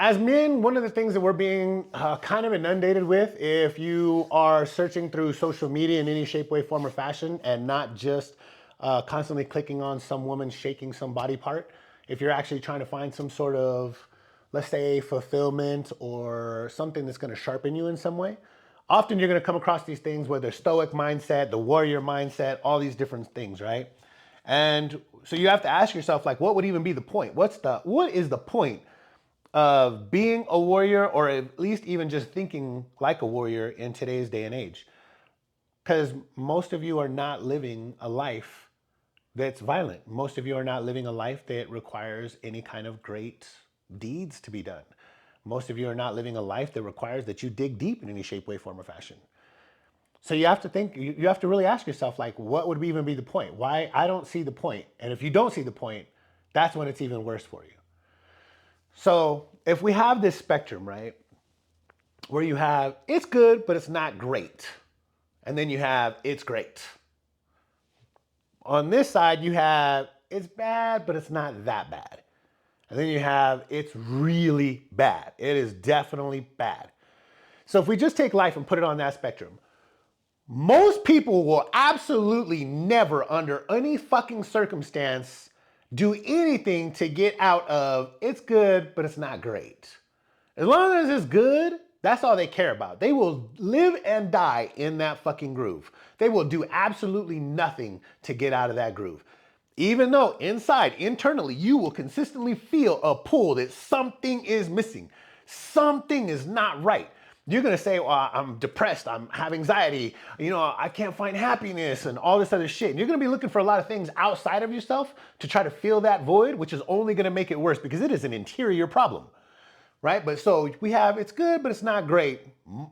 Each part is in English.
as men, one of the things that we're being kind of inundated with, if you are searching through social media in any shape, way, form, or fashion, and not just constantly clicking on some woman shaking some body part, if you're actually trying to find some sort of, let's say, fulfillment or something that's going to sharpen you in some way, often you're going to come across these things where the stoic mindset, the warrior mindset, all these different things, right? And so you have to ask yourself, like, what would even be the point? What is the point of being a warrior, or at least even just thinking like a warrior in today's day and age? Because most of you are not living a life that's violent. Most of you are not living a life that requires any kind of great deeds to be done. Most of you are not living a life that requires that you dig deep in any shape, way, form, or fashion. So you have to think, you have to really ask yourself, like, what would even be the point? Why? I don't see the point. And if you don't see the point, that's when it's even worse for you. So if we have this spectrum, right, where you have it's good, but it's not great, and then you have it's great. On this side, you have it's bad, but it's not that bad. And then you have it's really bad. It is definitely bad. So if we just take life and put it on that spectrum, most people will absolutely never, under any fucking circumstance, do anything to get out of it's good, but it's not great. As long as it's good, that's all they care about. They will live and die in that fucking groove. They will do absolutely nothing to get out of that groove. Even though inside, internally, you will consistently feel a pull that something is missing. Something is not right. You're gonna say, well, I'm depressed, I have anxiety, I can't find happiness and all this other shit. And you're gonna be looking for a lot of things outside of yourself to try to fill that void, which is only gonna make it worse because it is an interior problem. Right? But so we have it's good, but it's not great.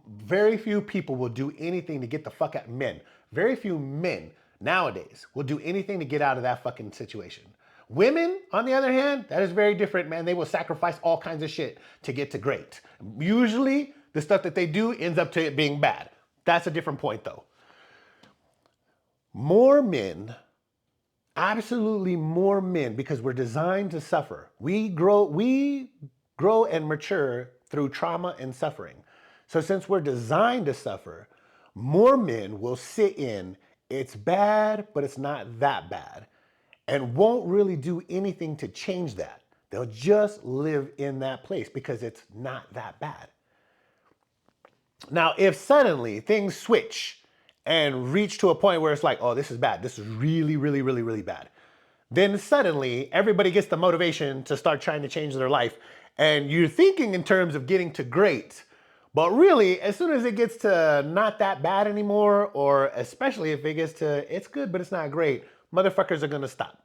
Very few people will do anything to get the fuck out. Men, very few men nowadays will do anything to get out of that fucking situation. Women, on the other hand, that is very different, man. They will sacrifice all kinds of shit to get to great. Usually, the stuff that they do ends up to it being bad. That's a different point, though. More men, absolutely more men, because we're designed to suffer. We grow and mature through trauma and suffering. So since we're designed to suffer, more men will sit in it's bad, but it's not that bad, and won't really do anything to change that. They'll just live in that place because it's not that bad. Now, if suddenly things switch and reach to a point where it's like, oh, this is bad, this is really, really, really, really bad, then suddenly everybody gets the motivation to start trying to change their life. And you're thinking in terms of getting to great, but really, as soon as it gets to not that bad anymore, or especially if it gets to it's good, but it's not great, motherfuckers are gonna stop.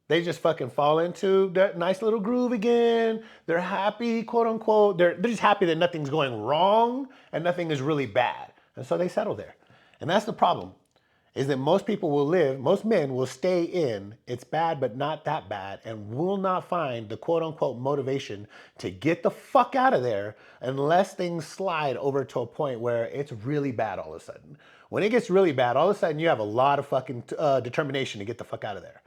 They just fucking fall into that nice little groove again. They're happy, quote unquote. They're just happy that nothing's going wrong and nothing is really bad. And so they settle there. And that's the problem, is that most people will live, most men will stay in it's bad but not that bad, and will not find the quote unquote motivation to get the fuck out of there unless things slide over to a point where it's really bad all of a sudden. When it gets really bad, all of a sudden you have a lot of fucking determination to get the fuck out of there.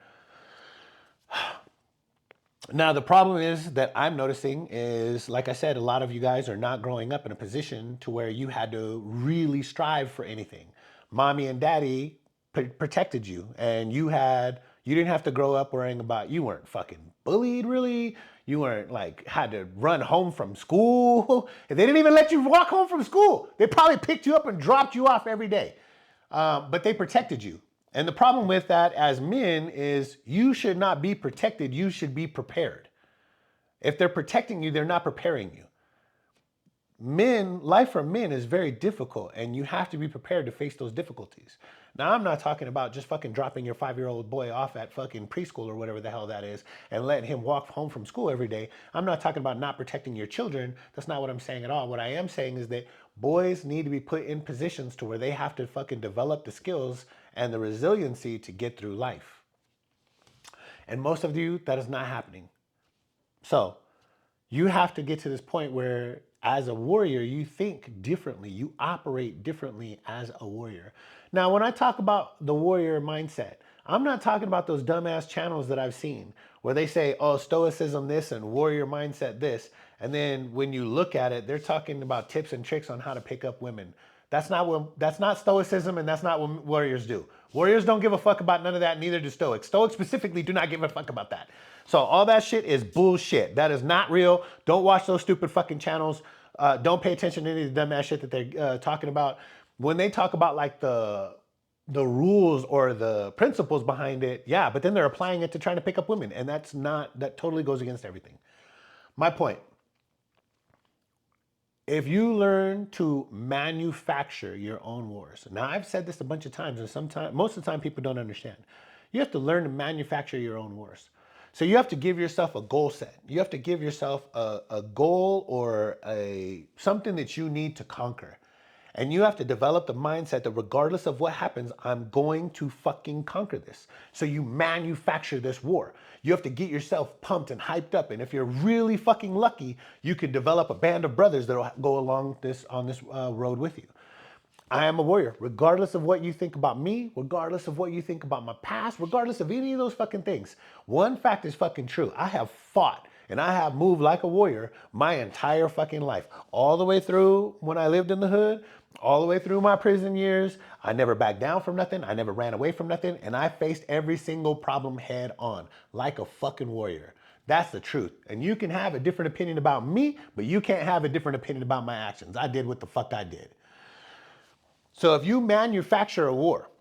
Now, the problem is that I'm noticing is, like I said, a lot of you guys are not growing up in a position to where you had to really strive for anything. Mommy and daddy protected you, and you didn't have to grow up worrying about, you weren't fucking bullied really. You weren't like had to run home from school. They didn't even let you walk home from school. They probably picked you up and dropped you off every day. But they protected you. And the problem with that as men is you should not be protected. You should be prepared. If they're protecting you, they're not preparing you. Life for men is very difficult, and you have to be prepared to face those difficulties. Now, I'm not talking about just fucking dropping your 5-year-old boy off at fucking preschool or whatever the hell that is and letting him walk home from school every day. I'm not talking about not protecting your children. That's not what I'm saying at all. What I am saying is that boys need to be put in positions to where they have to fucking develop the skills and the resiliency to get through life. And most of you, that is not happening. So you have to get to this point where as a warrior, you think differently. You operate differently as a warrior. Now, when I talk about the warrior mindset, I'm not talking about those dumbass channels that I've seen where they say, oh, stoicism this and warrior mindset this. And then when you look at it, they're talking about tips and tricks on how to pick up women. That's not stoicism, and that's not what warriors do. Warriors don't give a fuck about none of that, neither do stoics. Stoics specifically do not give a fuck about that. So all that shit is bullshit. That is not real. Don't watch those stupid fucking channels. Don't pay attention to any of the dumbass shit that they're talking about. When they talk about like the rules or the principles behind it, yeah, but then they're applying it to trying to pick up women, and that totally goes against everything. My point, if you learn to manufacture your own wars, now I've said this a bunch of times, and sometimes, most of the time, people don't understand. You have to learn to manufacture your own wars. So you have to give yourself a goal set. You have to give yourself a goal or something that you need to conquer. And you have to develop the mindset that regardless of what happens, I'm going to fucking conquer this. So you manufacture this war. You have to get yourself pumped and hyped up. And if you're really fucking lucky, you can develop a band of brothers that'll go along on this road with you. I am a warrior, regardless of what you think about me, regardless of what you think about my past, regardless of any of those fucking things. One fact is fucking true. I have fought and I have moved like a warrior my entire fucking life. All the way through when I lived in the hood, all the way through my prison years. I never backed down from nothing. I never ran away from nothing. And I faced every single problem head on like a fucking warrior. That's the truth. And you can have a different opinion about me, but you can't have a different opinion about my actions. I did what the fuck I did. So if you manufacture a war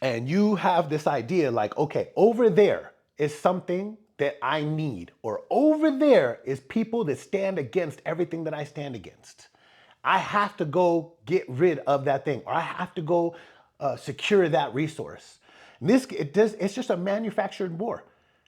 and you have this idea like, okay, over there is something that I need, or over there is people that stand against everything that I stand against. I have to go get rid of that thing, or I have to go secure that resource. And it's just a manufactured war.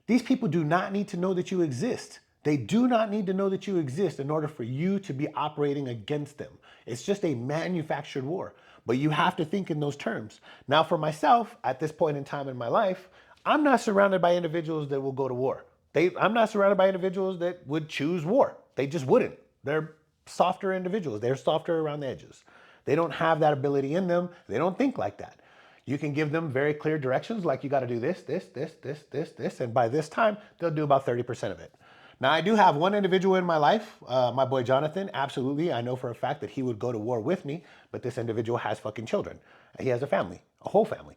These people do not need to know that you exist. They do not need to know that you exist in order for you to be operating against them. It's just a manufactured war. But you have to think in those terms. Now, for myself, at this point in time in my life, I'm not surrounded by individuals that will go to war. I'm not surrounded by individuals that would choose war. They just wouldn't. They're softer individuals. They're softer around the edges. They don't have that ability in them. They don't think like that. You can give them very clear directions, like you got to do this, and by this time, they'll do about 30% of it. Now, I do have one individual in my life, my boy Jonathan. Absolutely, I know for a fact that he would go to war with me, but this individual has fucking children. He has a family, a whole family.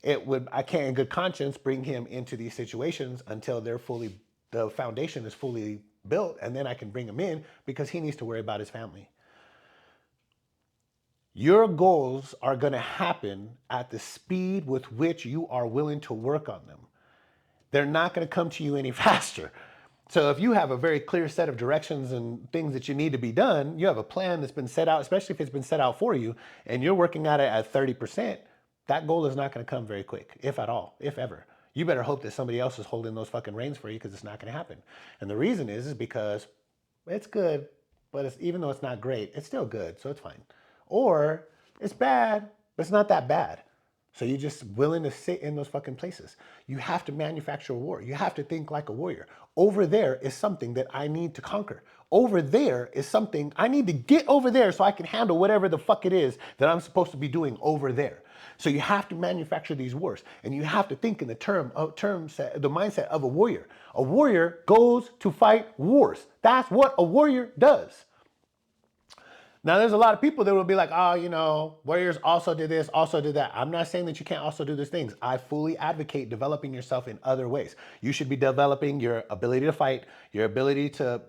I can't in good conscience bring him into these situations until the foundation is fully built, and then I can bring him in because he needs to worry about his family. Your goals are going to happen at the speed with which you are willing to work on them. They're not going to come to you any faster. So if you have a very clear set of directions and things that you need to be done, you have a plan that's been set out, especially if it's been set out for you, and you're working at it at 30%, that goal is not going to come very quick, if at all, if ever. You better hope that somebody else is holding those fucking reins for you, because it's not going to happen. And the reason is because it's good, but even though it's not great, it's still good, so it's fine. Or it's bad, but it's not that bad. So you're just willing to sit in those fucking places. You have to manufacture a war. You have to think like a warrior. Over there is something that I need to conquer. Over there is something I need to get over there so I can handle whatever the fuck it is that I'm supposed to be doing over there. So you have to manufacture these wars, and you have to think in the the mindset of a warrior. A warrior goes to fight wars. That's what a warrior does. Now, there's a lot of people that will be like, oh, warriors also did this, also did that. I'm not saying that you can't also do those things. I fully advocate developing yourself in other ways. You should be developing your ability to fight, your ability to,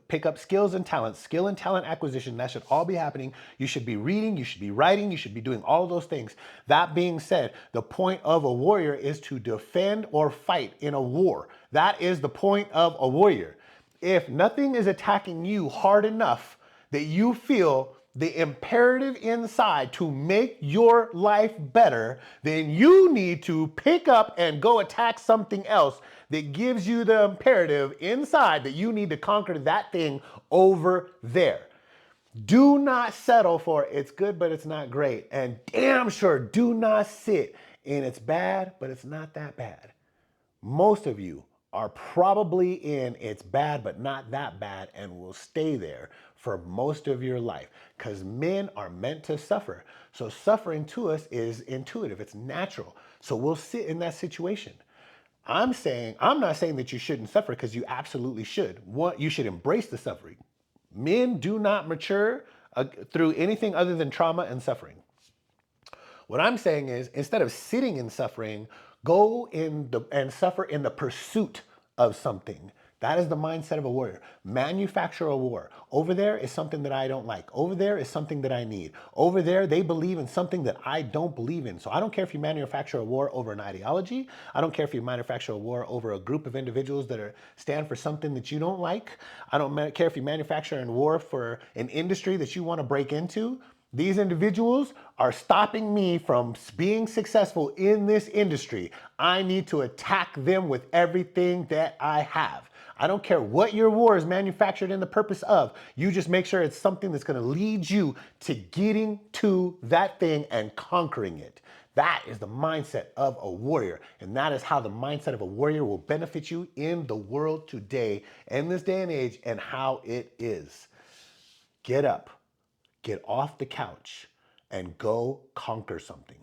pick up skills and talents, skill and talent acquisition. That should all be happening. You should be reading, you should be writing, you should be doing all of those things. That being said, the point of a warrior is to defend or fight in a war. That is the point of a warrior. If nothing is attacking you hard enough that you feel the imperative inside to make your life better, then you need to pick up and go attack something else that gives you the imperative inside that you need to conquer that thing over there. Do not settle for it's good, but it's not great. And damn sure do not sit in it's bad, but it's not that bad. Most of you are probably in it's bad but not that bad and will stay there for most of your life, because men are meant to suffer. So suffering to us is intuitive, it's natural. So we'll sit in that situation. I'm not saying that you shouldn't suffer, because you absolutely should. You should embrace the suffering. Men do not mature through anything other than trauma and suffering. What I'm saying is, instead of sitting in suffering, go and suffer in the pursuit of something. That is the mindset of a warrior. Manufacture a war. Over there is something that I don't like. Over there is something that I need. Over there, they believe in something that I don't believe in. So I don't care if you manufacture a war over an ideology. I don't care if you manufacture a war over a group of individuals that stand for something that you don't like. I don't care if you manufacture a war for an industry that you want to break into. These individuals are stopping me from being successful in this industry. I need to attack them with everything that I have. I don't care what your war is manufactured in the purpose of. You just make sure it's something that's going to lead you to getting to that thing and conquering it. That is the mindset of a warrior. And that is how the mindset of a warrior will benefit you in the world today, in this day and age, and how it is. Get up. Get off the couch and go conquer something.